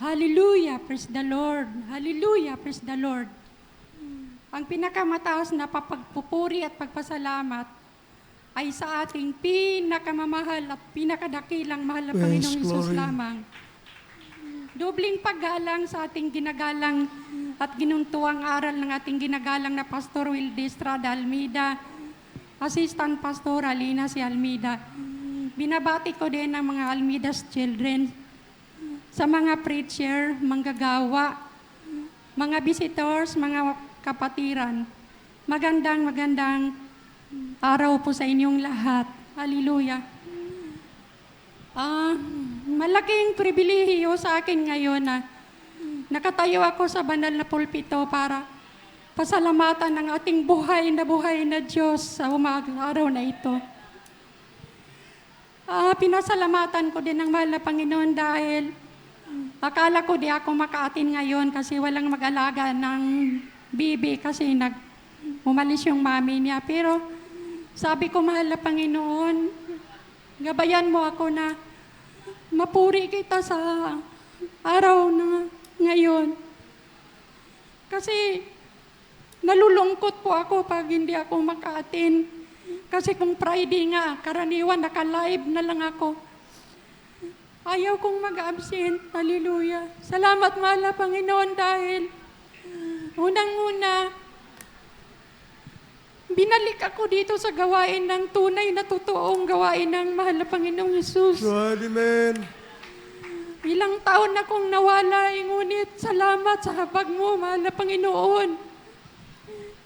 Hallelujah, praise the Lord. Hallelujah, praise the Lord. Ang pinakamataas na papagpupuri at pagpasalamat ay sa ating pinakamamahal at pinakadakilang mahal na Yes, Panginoong Hesus glory. lamang. Dobling paggalang sa ating ginagalang at ginuntuang aral ng ating ginagalang na Pastor Wilde Estrada Almeida, Assistant Pastor Alina si Almeida. Binabati ko din ang mga Almeida's children, sa mga preacher, manggagawa, mga visitors, mga kapatiran. Magandang araw po sa inyong lahat. Hallelujah. Malaking pribilehiyo sa akin ngayon na nakatayo ako sa banal na pulpito para pasalamatan ng ating buhay na Diyos sa umagang araw na ito. Pinasalamatan ko din ng mahal na Panginoon dahil akala ko di ako makaatin ngayon kasi walang mag-alaga ng bibi kasi umalis yung mami niya. Pero sabi ko, mahal na Panginoon, gabayan mo ako na mapuri kita sa araw na ngayon. Kasi nalulungkot po ako pag hindi ako makaatin. Kasi kung Friday nga, karaniwan, naka-live na lang ako. Ayaw kong mag-absent. Hallelujah. Salamat, mahal na Panginoon, dahil unang-una, binalik ako dito sa gawain ng tunay na totoong gawain ng mahal na Panginoong Hesus. God, amen. Ilang taon na kong nawala, ngunit salamat sa habag mo, mahal na Panginoon.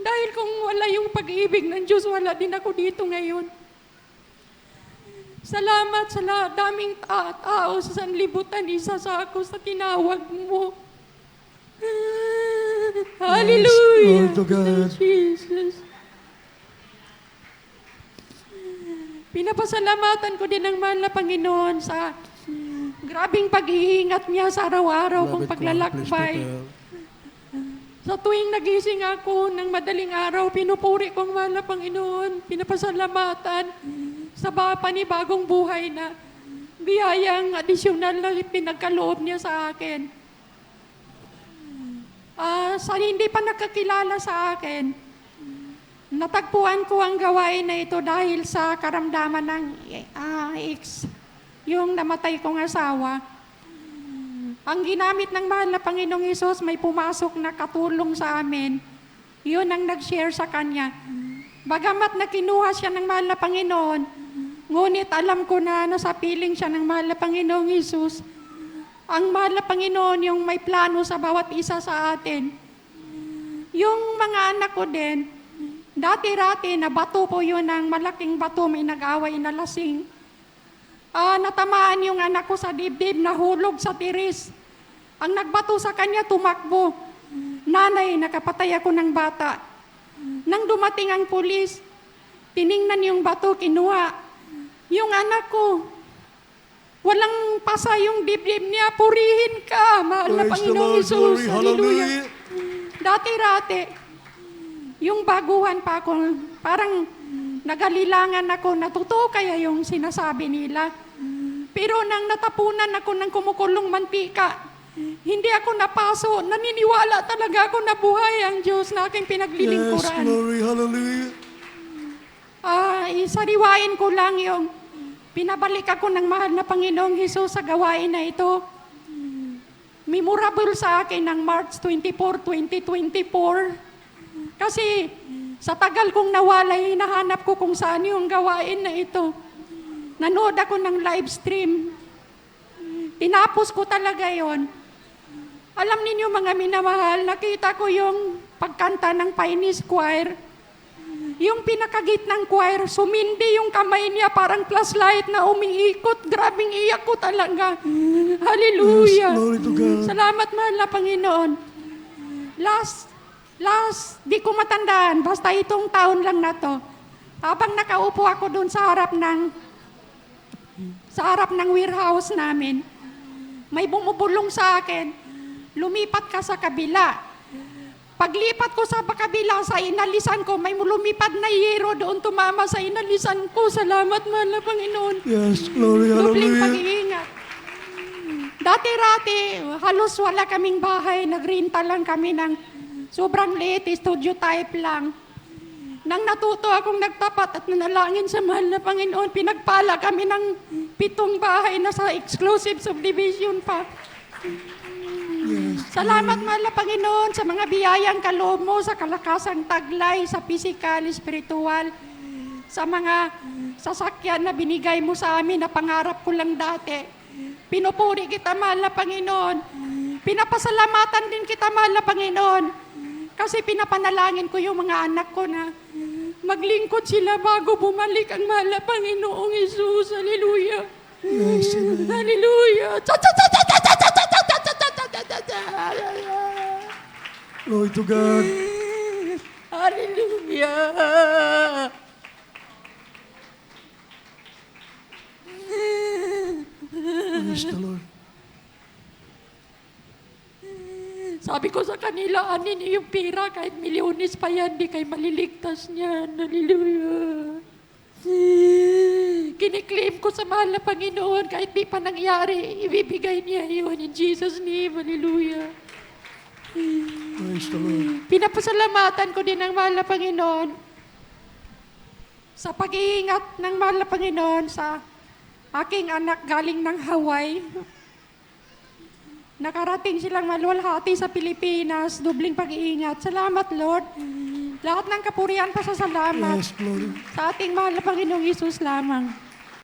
Dahil kung wala yung pag-ibig ng Diyos, wala din ako dito ngayon. Salamat sa daming tao sa sanlibutan, isa sa ako sa tinawag mo. Hallelujah. Yes, glory to God. Jesus. Pinapasalamatan ko din ang mahal na Panginoon sa grabing pag-iingat niya sa araw-araw kong paglalakbay. Sa tuwing nagising ako ng madaling araw, pinupuri kong mahal na Panginoon, pinapasalamatan sa panibagong buhay na biyayang adisyonal na pinagkaloob niya sa akin. Sa hindi pa nakakilala sa akin, natagpuan ko ang gawain na ito dahil sa karamdaman ng yung namatay kong asawa. Ang ginamit ng mahal na Panginoong Hesus, may pumasok na katulong sa amin. Yun ang nag-share sa kanya. Bagamat na kinuha siya ng mahal na Panginoon, ngunit alam ko na nasa piling siya ng mahal na Panginoong Hesus. Ang mahal na Panginoon yung may plano sa bawat isa sa atin. Yung mga anak ko din, dati-rati na bato po yun, ng malaking bato, may nag-away na lasing. Natamaan yung anak ko sa dibdib, nahulog sa tiris. Ang nagbato sa kanya, tumakbo. Nanay, nakapatay ako ng bata. Nang dumating ang pulis, tiningnan yung bato, kinuha. Yung anak ko, walang pasa yung dibdib niya, purihin ka, mahal na Panginoong Hesus. Hallelujah. Dati-rati, yung baguhan pa ako, parang nagalilangan ako na totoo kaya yung sinasabi nila. Pero nang natapunan ako ng kumukulong mantika, hindi ako napaso. Naniniwala talaga ako na buhay ang Diyos na aking Yes, pinaglilingkuran. glory, hallelujah. Isariwain ko lang yung pinabalik ako ng mahal na Panginoong Hesus sa gawain na ito. Memorable sa akin ng March 24, 2024. Kasi sa tagal kong nawala, hinahanap ko kung saan yung gawain na ito. Nanood ako ng live stream. Tinapos ko talaga yon. Alam ninyo mga minamahal, nakita ko yung pagkanta ng Pioneers Choir. Yung pinakagit ng choir, sumindi yung kamay niya parang flashlight na umiikot. Grabing iyak ko talaga. Hallelujah. Yes, glory to God. Salamat mahal na Panginoon. Last, di ko matandaan, basta itong taon lang na to. Habang nakaupo ako doon sa harap ng warehouse namin, may bumubulong sa akin, lumipat ka sa kabila. Paglipat ko sa kabila, sa inalisan ko, may lumipad na yero doon tumama sa inalisan ko. Salamat mahal na Panginoon. Yes, glory, Dobling hallelujah. pag-iingat. Dati-rati, halos wala kaming bahay. Nagrinta lang kami ng sobrang liit, studio type lang. Nang natuto akong nagtapat at nanalangin sa mahal na Panginoon, pinagpala kami ng 7 bahay na sa exclusive subdivision pa. Salamat mahal na Panginoon sa mga biyayang kaloob mo, sa kalakasang taglay, sa physical, spiritual, sa mga sasakyan na binigay mo sa amin na pangarap ko lang dati. Pinupuri kita mahal na Panginoon. Pinapasalamatan din kita mahal na Panginoon. Kasi pinapanalangin ko yung mga anak ko na maglingkod sila bago bumalik ang mahal na Panginoong Isus. Hallelujah. Yes, amen. Hallelujah. Glory to God. Hallelujah. Praise the Lord. Sabi ko sa kanila, anin niyo yung pira, kahit milyones pa yan, di kayo maliligtas niyan. Hallelujah. Kiniklaim ko sa mahal na Panginoon, kahit di pa nangyari, ibibigay niya yun. In Jesus' name, hallelujah. Praise the Lord. Pinapasalamatan ko din ang mahal na Panginoon sa pag-iingat ng mahal na Panginoon sa aking anak galing ng Hawaii. Nakarating silang maluwalhati sa Pilipinas, dubling pag-iingat. Salamat, Lord. Lahat ng kapurihan pa sa salamat Yes, glory. sa ating mahal na Panginoong Isus lamang.